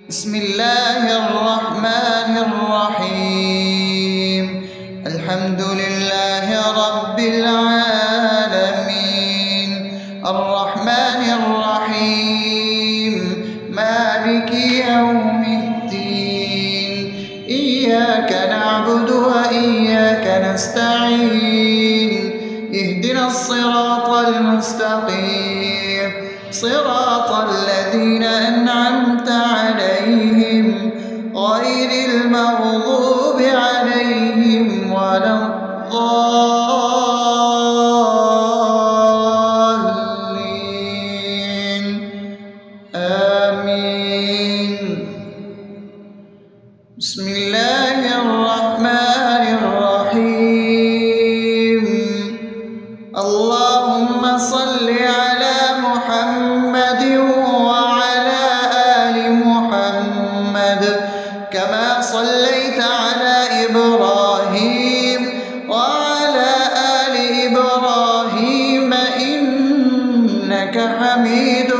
بسم الله الرحمن الرحيم. الحمد لله رب العالمين، الرحمن الرحيم، مالك يوم الدين. إياك نعبد وإياك نستعين، اهدنا الصراط المستقيم، صراط الذين أنعمت عليهم غير المغضوب عليهم ولا الضالين. آمين. بسم الله الرحمن الرحيم. اللهم صل على محمد وعلى آل محمد كما صليت على إبراهيم وعلى آل إبراهيم إنك حميد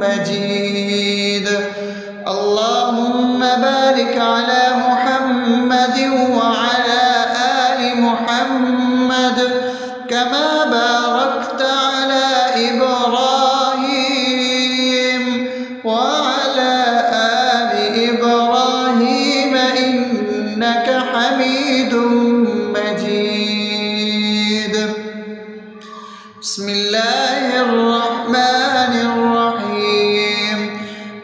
مجيد. اللهم بارك على محمد وعلى آل محمد كما باركت على إبراهيم وعلى آل إبراهيم إنك حميد مجيد. بسم الله الرحمن الرحيم.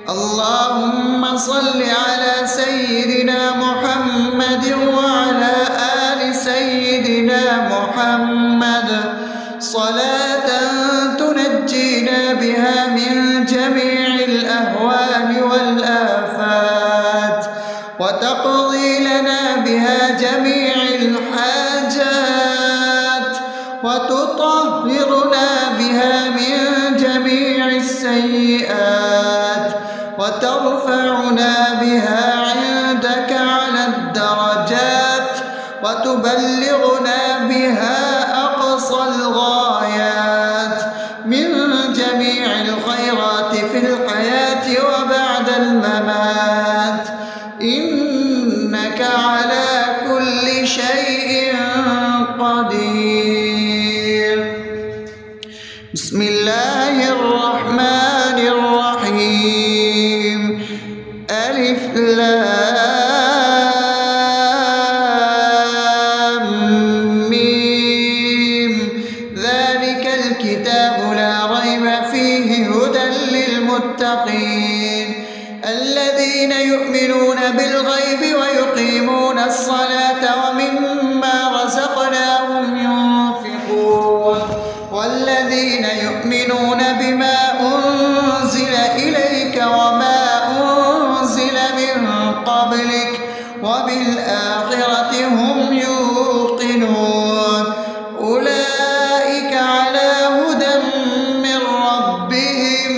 اللهم صل على سيدنا محمد وعلى آل سيدنا محمد صلاة تنجينا بها من جميع الأهوال والآفات، وتقضي لنا بها جميع الحاجات، وتطهرنا بها من جميع السيئات، وترفعنا بها عندك على الدرجات، وتبلغنا بها أقصى الغايات من جميع الخيرات في الحياة وبعد الممات، إنك على كل شيء قدير. بسم الله الرحمن الرحيم. ألف لام ميم. ذلك الكتاب لا ريب فيه هدى للمتقين الذين يؤمنون بالغيب ويقيمون الصلاة ومما رزقناهم ينفقون والذين يؤمنون بما أنزل إليك وما أنزل من قبلك وبالآخرة هم يوقنون أولئك على هدى من ربهم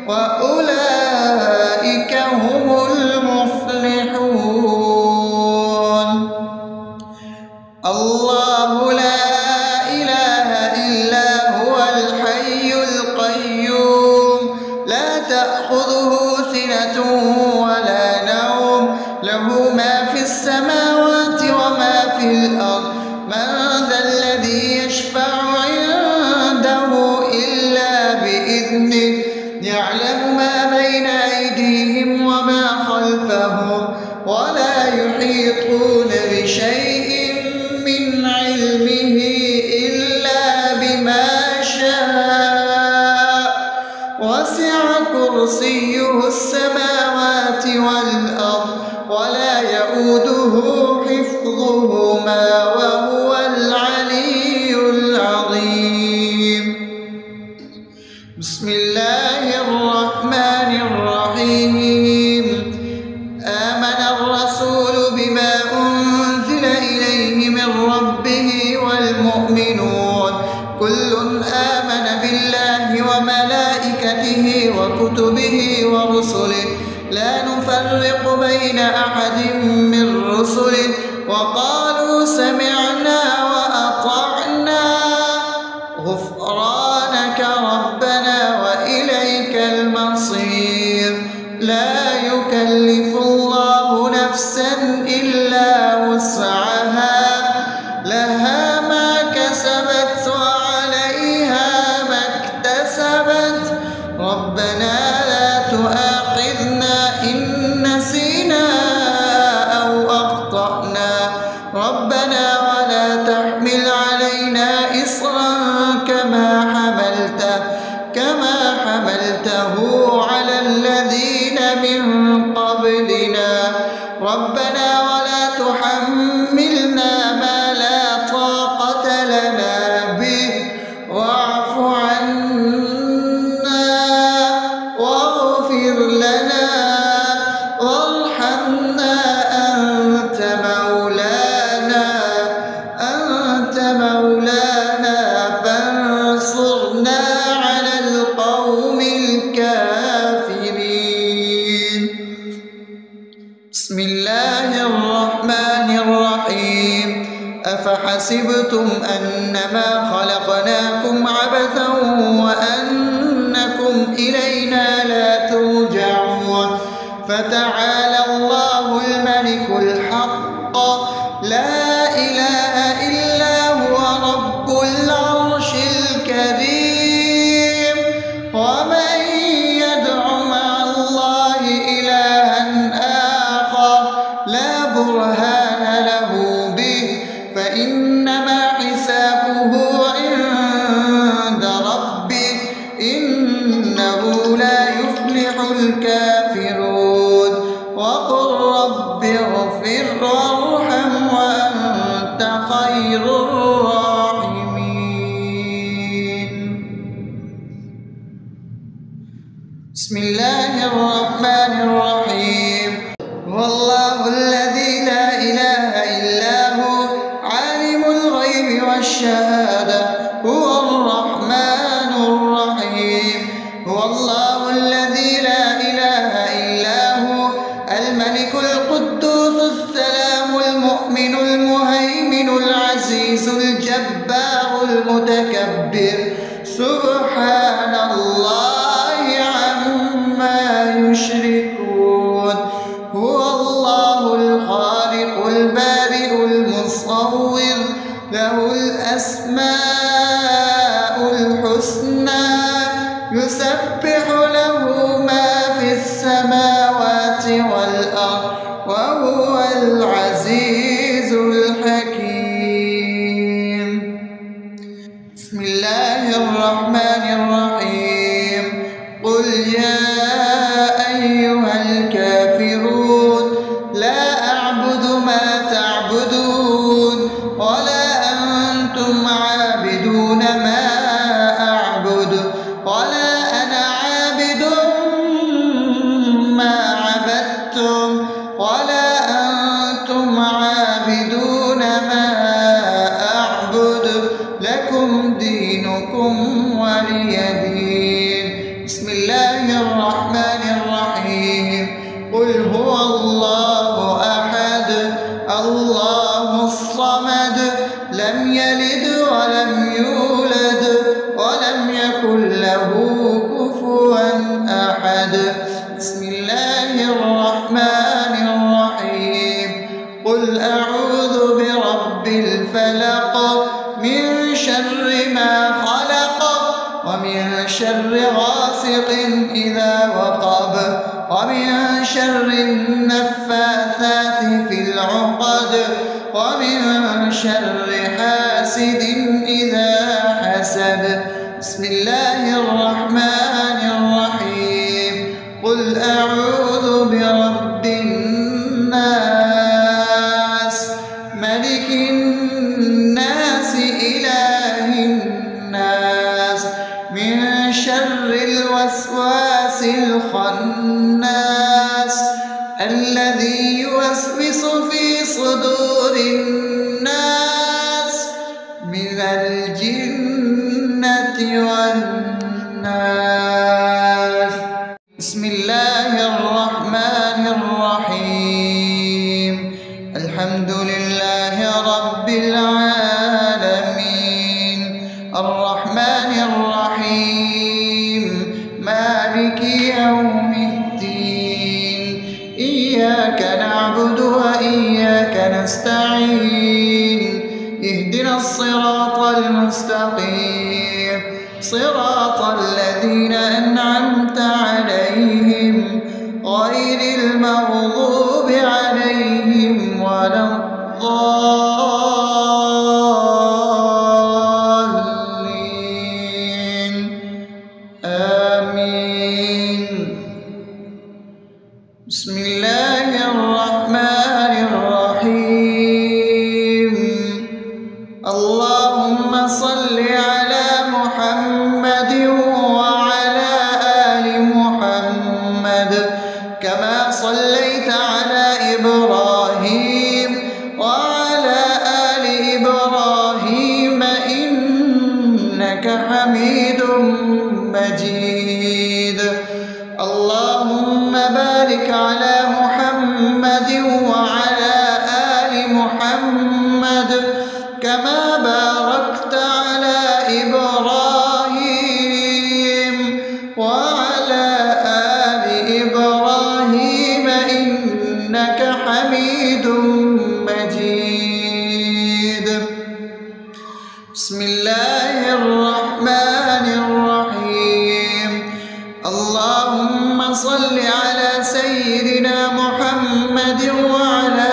وأولئك هم المفلحون. الله لا إله إلا هو الحي القيوم لا تأخذه سنة ولا نوم له ما في السماوات وما في الأرض من ذا الذي يشفع عنده إلا بإذنه يعلم ما بين أيديهم وما خلفهم ولا يحيطون بشيء من علمه إلا بما شاء وسع كرسيه السماوات والأرض ولا يؤوده حفظهما وهو العلي العظيم. بسم الله الرحمن الرحيم. آمن الرسول بما أنزل إليه من ربه والمؤمنون كل آمن بالله وملائكته وكتبه ورسله لا نفرق بين أحد من رسله وقالوا سمعنا وأطعنا غفرانك ربنا وإليك المصير. لا يكلف يكلف الله نفسا إلا وسعها لها ما كسبت وعليها ما اكتسبت ربنا لا تؤاخذنا إن نسينا أو أخطأنا ربنا ولا تحمل علينا إصرا كما حملته على الذين من قبلنا ربنا ولا تحملنا ما لا طاقة لنا به واعف عنا واغفر لنا وارحمنا أنت مولانا فانصرنا على القوم الكافرين. بسم الله الرحمن الرحيم أفحسبتم أنما خلقناكم عبثا وأنكم إلينا لا ترجعون فتعالى الله الملك الحق لا إله إلا هو رب العرش الكريم ومن يدع مع الله إلها آخر لا برهان له به فإنما حسابه عند ربه إنه لا يفلح الكافرون وقل رب اغفر وارحم وأنت خير الراحمين. بسم الله الرحمن الرحيم هو الله الذي لا إله إلا هو عالم الغيب والشهادة هو الرحمن الرحيم هو الله الذي لا إله إلا هو الملك القدوس السلام المؤمن المهيمن العزيز الجبار المتكبر سبحان الله عما يشركون هو الله الخالق البارئ المصور له الأسماء الحسنى يسبح له ما في السماوات والأرض وهو العزيز الحكيم. بسم الله الرحمن الرحيم قل يا أيها الكافرون لا أعبد ما تعبدون ولا أنتم عابدون ما أعبد ولا أنا عابد ما عبدتم ولا أنتم عابدون ما أعبد لكم دينكم ولي دين. بسم الله الرحمن الرحيم قل هو الله أحد الله الصمد لم يلد ولم يولد ولم يكن له كفوا أحد. بسم الله الرحمن الرحيم قل أعوذ برب الفلق من شر ما خلق ومن شر غاسق إذا وقب ومن شر النفاثات في العقد ومن شر حاسد إذا حسد. بسم الله الرحمن الرحيم قل أعوذ برب الناس ملك الناس إله الناس من شر الوسواس الخناس الذي يوسوس في صدور الناس من الجنة والناس. بسم الله الرحمن الرحيم الحمد لله رب العالمين الرحمن الرحيم مالك يوم الدين إياك نعبد وإياك نستعين اهدنا الصراط المستقيم صراط الذين أنعمت عليهم غير المغضوب عليهم ولا الضالين آمين. بسم الله الرحمن الرحيم. اللهم صل على محمد وعلى آل محمد كما صليت على إبراهيم وعلى آل إبراهيم إنك حميد مجيد. اللهم بارك على محمد وعلى آل محمد كما باركت على إبراهيم وعلى آل إبراهيم إنك حميد مجيد. بسم الله الرحمن الرحيم. اللهم صل على سيدنا محمد وعلى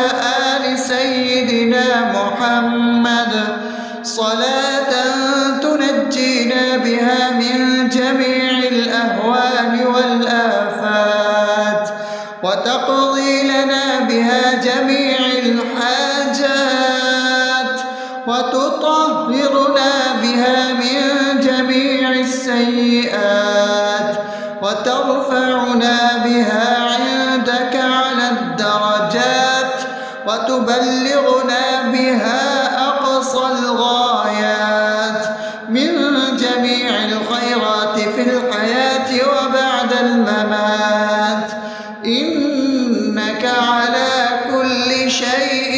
آل سيدنا محمد صلاة تنجينا بها من جميع الأهوال والآفات وتقضي لنا بها جميع الحاجات وتطهرنا بها من جميع السيئات وترفعنا بها عندك على الدرجات وتبلغنا بها أقصى الغايات من جميع الخيرات في الحياة وبعد الممات إنك على كل شيء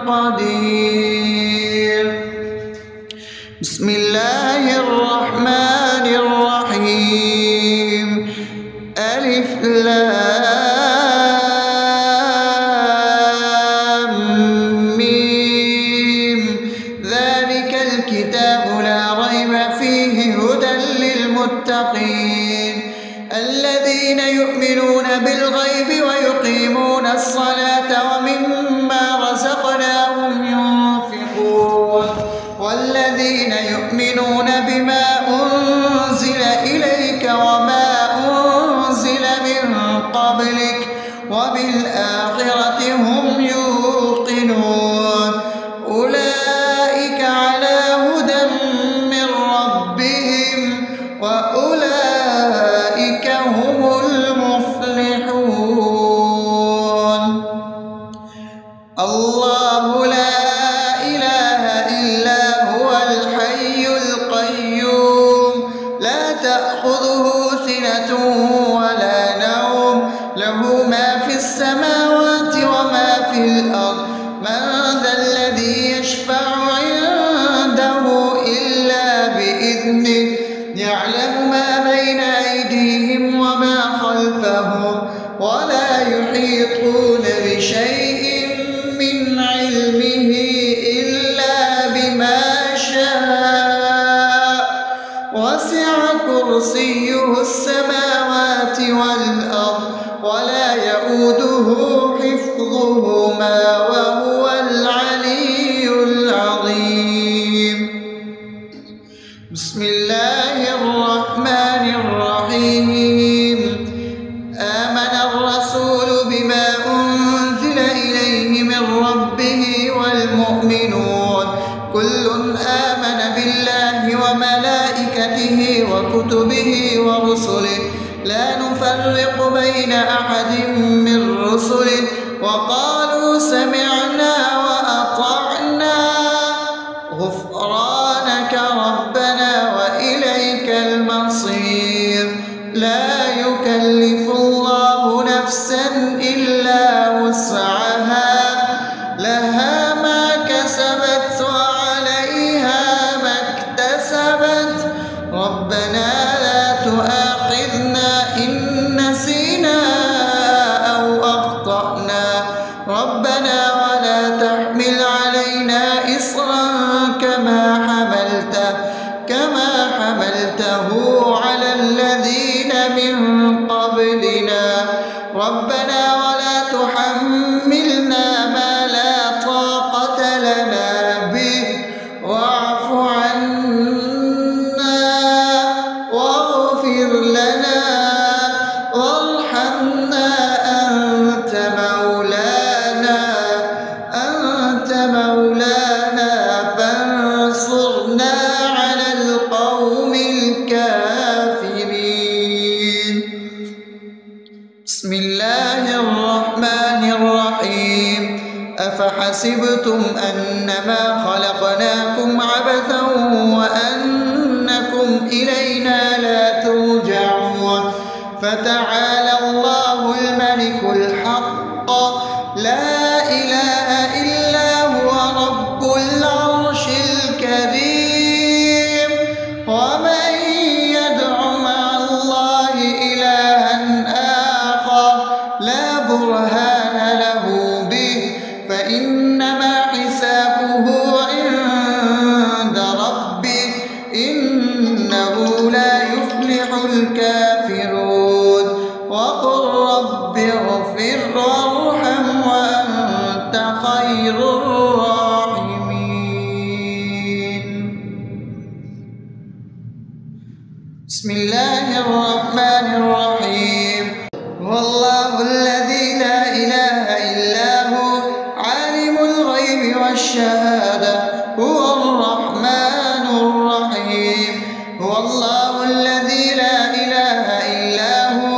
قدير. بسم الله الرحمن الرحيم. ألف لام ميم ذلك الكتاب لا ريب فيه هدى للمتقين الذين يؤمنون بالغيب ويقيمون الصلاة ومما رزقناهم ينفقون والذين يؤمنون بما أنزل إليك وما أنزل من قبلك وبالآخرة هم يوقنون أولئك على هدى من ربهم وأولئك هم المفلحون. الله لا إله إلا هو الحي القيوم لا تأخذه سنة ولا نوم له ما في السماوات وما في الأرض من ذا الذي يشفع عنده إلا بإذنه يعلم ما بين أيديهم وما خلفهم ولا يحيطون بشيء من علمه إلا بما شاء وسع كرسيه السماوات والأرض ولا يؤوده حفظهما وهو العلي العظيم. بسم الله الرحمن الرحيم. آمن الرسول بما أنزل إليه من ربه والمؤمنون كل آمن بالله وملائكته وكتبه ورسله لا نفرق بين أحد من رسله وقالوا سمعنا وأطعنا غفرانك ربنا وإليك المصير. لا يكلف الله نفسا إلا وسعها لها ما كسبت وعليها ما اكتسبت ربنا لا تؤاخذنا إن نسينا أو أخطأنا ربنا ولا تحملنا ما لا طاقة لنا به واعف عنا واغفر لنا وارحمنا أنت مولانا فانصرنا على القوم الكافرين. بسم الله الرحمن الرحيم. أفحسبتم أنما خلقناكم عبثا وأنكم إلينا لا ترجعون فتعالى الله الملك الحق لا إله إلا هو رب العرش الكريم. ومن يدع مع الله إلها آخر لا برهان له به فإنما حسابه عند ربه إنه لا يفلح الكافرون. وقل رب اغفر وارحم وأنت خير الراحمين. بسم الله الرحمن الرحيم. هو الله الذي لا إله إلا هو عالم الغيب والشهادة هو الرحمن الرحيم. هو الله الذي لا إله إلا هو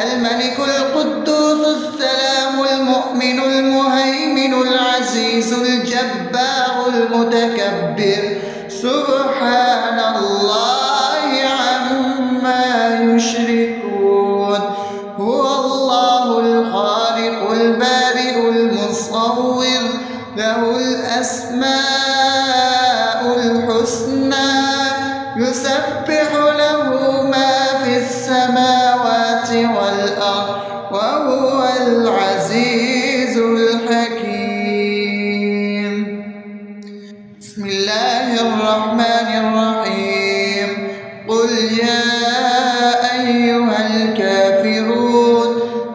الملك القدوس السلام المؤمن المهيمن العزيز الجبار المتكبر سبحان الله عما يشركون. هو الله الخالق البارئ المصور له الأسماء الحسنى يسبح له ما في السماوات والأرض وهو العزيز الحكيم. بسم الله الرحمن الرحيم. قل يا أيها الكافرون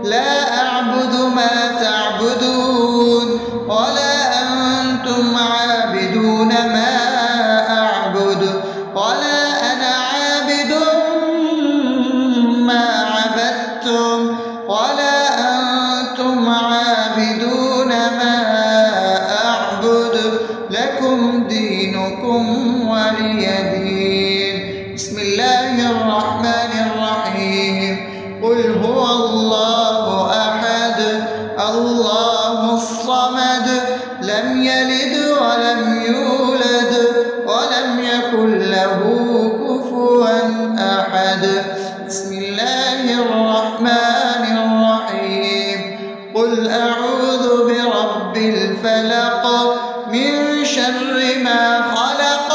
لا أعبد ما تعبدون ولا أنتم عابدون ما أعبد ولا أنا عابد ما عبدتم ولا أنتم عابدون ما أعبد لكم دينكم ولي دين. بسم الله الرحمن الرحيم. قل هو الله أحد الله الصمد لم يلد ولم يولد ولم يكن له كفوا أحد. بسم الله الرحمن الرحيم. قل أعوذ برب الفلق من شر ما خلق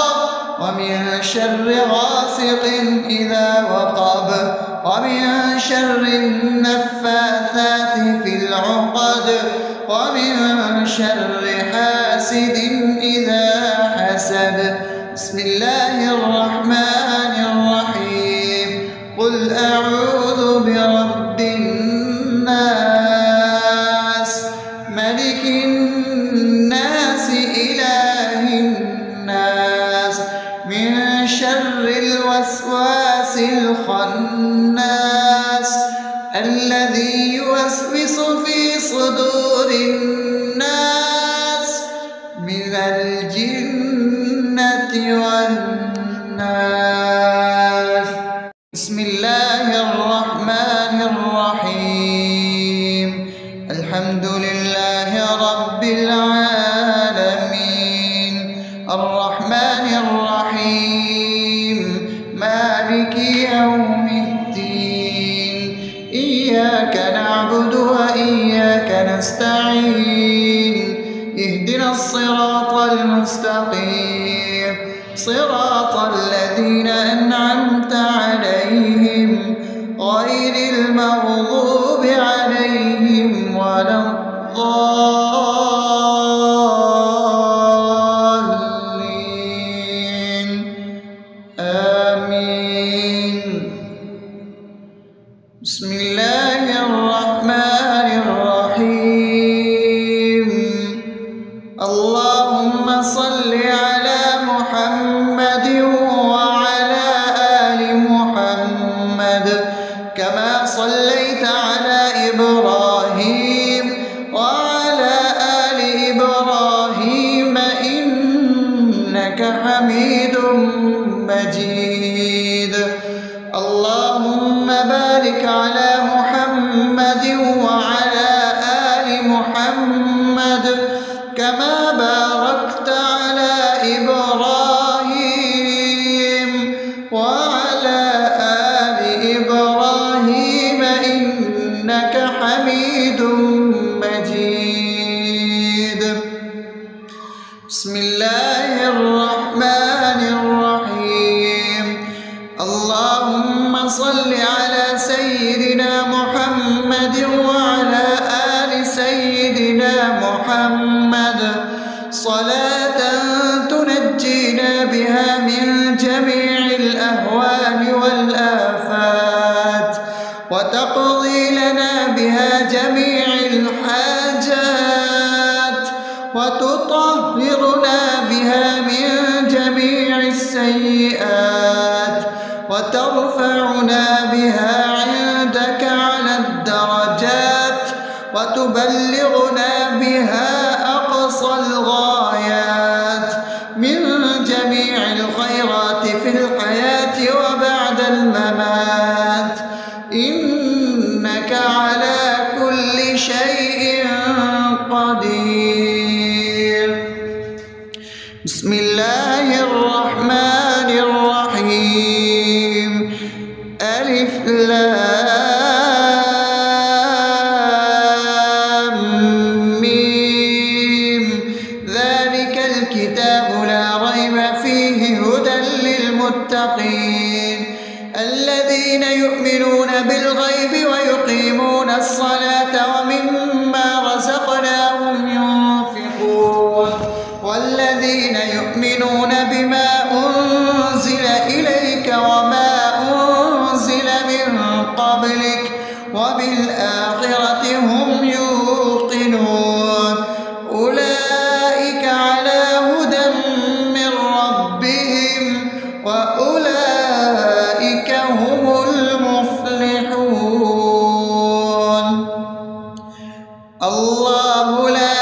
ومن شر غاسق إذا وقب ومن شر النفاثات في العقد ومن شر حاسد إذا حسد. بسم الله الرحمن الرحيم. قل أعوذ برب الناس ملك الناس إله الناس من شر الوسواس الخناس الذي يوسوس في صدور الناس من الجنة والناس. بسم الله الرحمن الرحيم. الحمد لله رب العالمين الرحمن الرحيم مالك يوم الدين إياك نعبد وإياك نستعين اهدنا الصراط المستقيم صراط الذين أنعمت عليهم غير المغضوب عليهم ولا الضالين آمين. بسم الله الرحمن كما باركت على إبراهيم وعلى آل إبراهيم إنك حميد مجيد. بسم الله الرحمن الرحيم. اللهم صل على سيدنا محمد وعلى آل سيدنا محمد صلاة تنجينا بها من جميع الأهوال والآفات وتقضي لنا بها جميع الحاجات وتطهرنا بها من جميع السيئات وترفعنا بها عندك على الدرجات وتبلغنا بها أقصى الغايات من جميع الخيرات في الحياة وبعد الممات إنك على كل شيء قدير. بسم الله الرحمن الرحيم. ألف لام ميم. ذلك الكتاب لا ريب فيه هدى للمتقين الذين يؤمنون بالغيب ويقيمون الصلاة ومما رزقناهم ينفقون والذين يؤمنون بما أنزل إليك وما أنزل من قبلك وبالآخرة هم يوقنون أولئك على هدى من ربهم وأولئك هم المفلحون. الله لا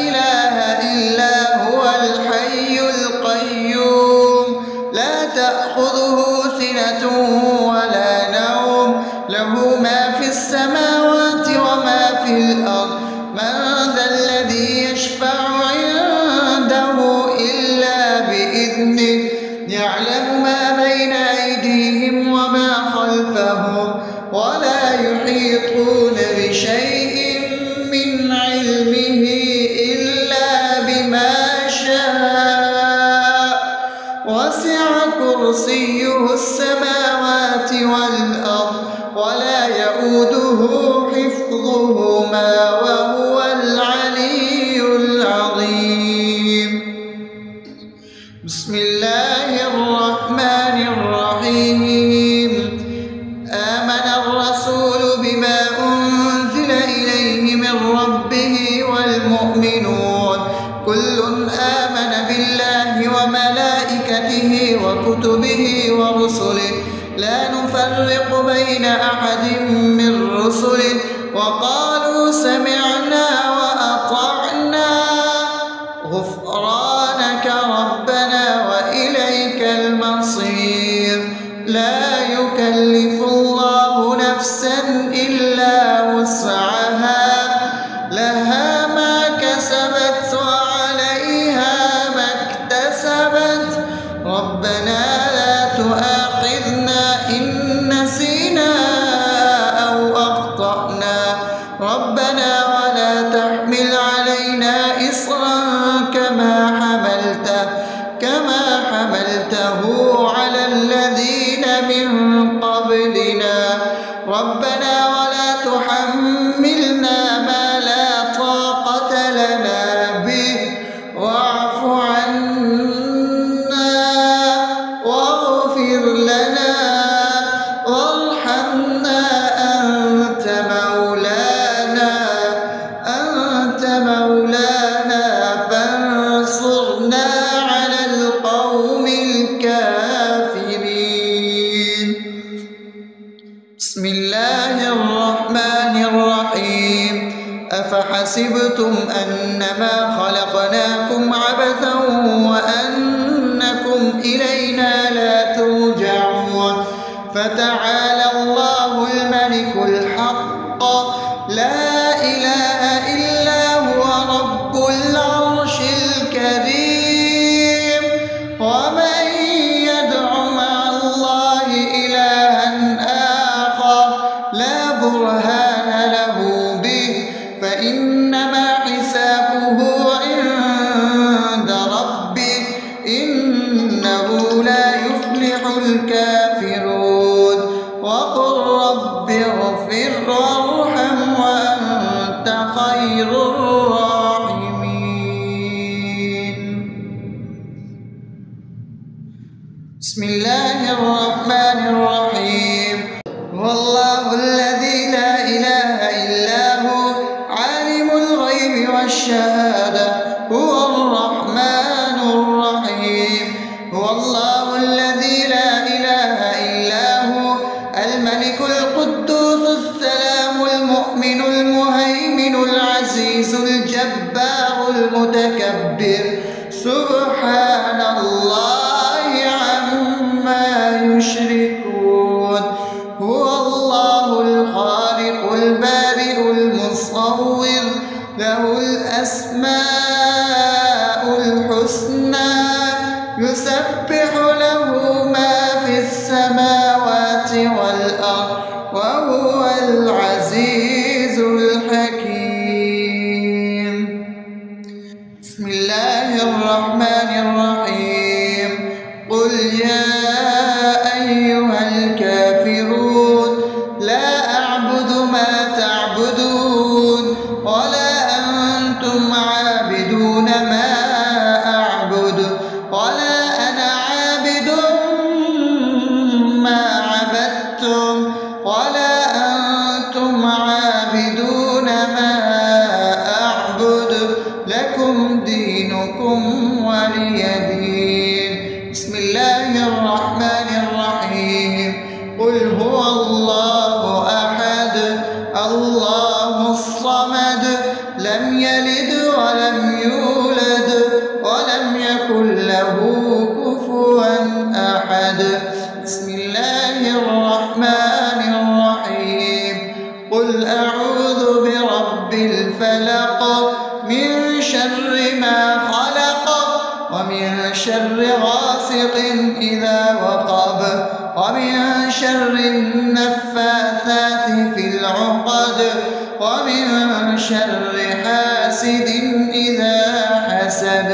إله إلا هو الحي القيوم لا تأخذه سنة ولا نوم له ما في السماوات وما في الأرض من ذا الذي يشفع عنده إلا بإذنه يعلم ما بين أيديهم وما خلفهم ولا يحيطون بشيء من علمه إلا بما شاء وسع كرسيه السماوات والأرض ولا يؤوده حفظهما وهو العلي العظيم. بسم الله الرحمن الرحيم. آمن الرسول بما أنزل إليه من ربه والمؤمنون كل آمن بالله وملائكته وكتبه ورسله لا نفرق بين أحد من رسله وقالوا سمعنا وأطعنا غفرانك ربنا وإليك المصير. لا يكلف الله نفسا إلا وسعها لها ما كسبت وعليها ما اكتسبت ربنا لا تؤاخذنا إن نسينا أو أخطأنا ربنا ولا تحمل علينا إصرا كما حملته على الذين من قبلنا ربنا ولا تحملنا ما لا طاقة لنا به واعف عنا واغفر لنا وارحمنا أنت مولانا فانصرنا على القوم الكافرين. بسم الله الرحمن الرحيم. أفحسبتم أنما خلقناكم عبثا وأنكم إلينا لا ترجعون فتعالى الله الملك الحق لا إله إلا هو رب العرش فإنما حسابه عند ربه إنه لا يفلح الكافرون وقل رب اغفر وارحم وأنت خير الراحمين. بسم الله الرحمن الرحيم. هو الله الذي لا إله إلا هو عالم الغيب والشهادة هو الرحمن الرحيم. هو الله الذي لا إله إلا هو الملك القدوس السلام المؤمن المهيمن العزيز الجبار المتكبر سبحان الله عما يشركون. هو الله الخالق البارئ المصور له الأسماء الحسنى يسبح له ما في السماوات والأرض وهو العزيز الحكيم. بسم الله الرحمن الرحيم. قل يا أيها الكافرون لا أعبد ما تعبدون ولا أنتم عابدون ما أعبد ولا أنا عابد ما عبدتم ولا أنتم عابدون ما أعبد لكم دينكم ولي دين. بسم الله الرحمن الرحيم. قل هو الله أحد الله الصمد لم يلد ولم يولد ولم يكن له كفوا أحد. بسم الله الرحمن الرحيم. قل أعوذ برب الفلق من شر ما خلق ومن شر غاسق إذا وقب ومن شر النفاثات في العقد ومن شر حاسد إذا حسد.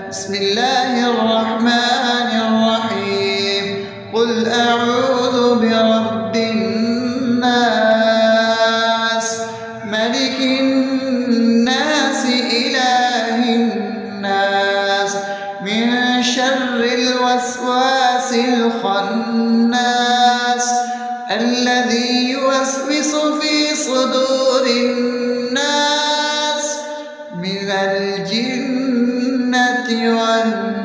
بسم الله الرحمن الرحيم. قل أعوذ برب الناس ملك الناس إله الناس من شر الوسواس الخناس الذي يوسوس في صدور الناس من الجنة والناس.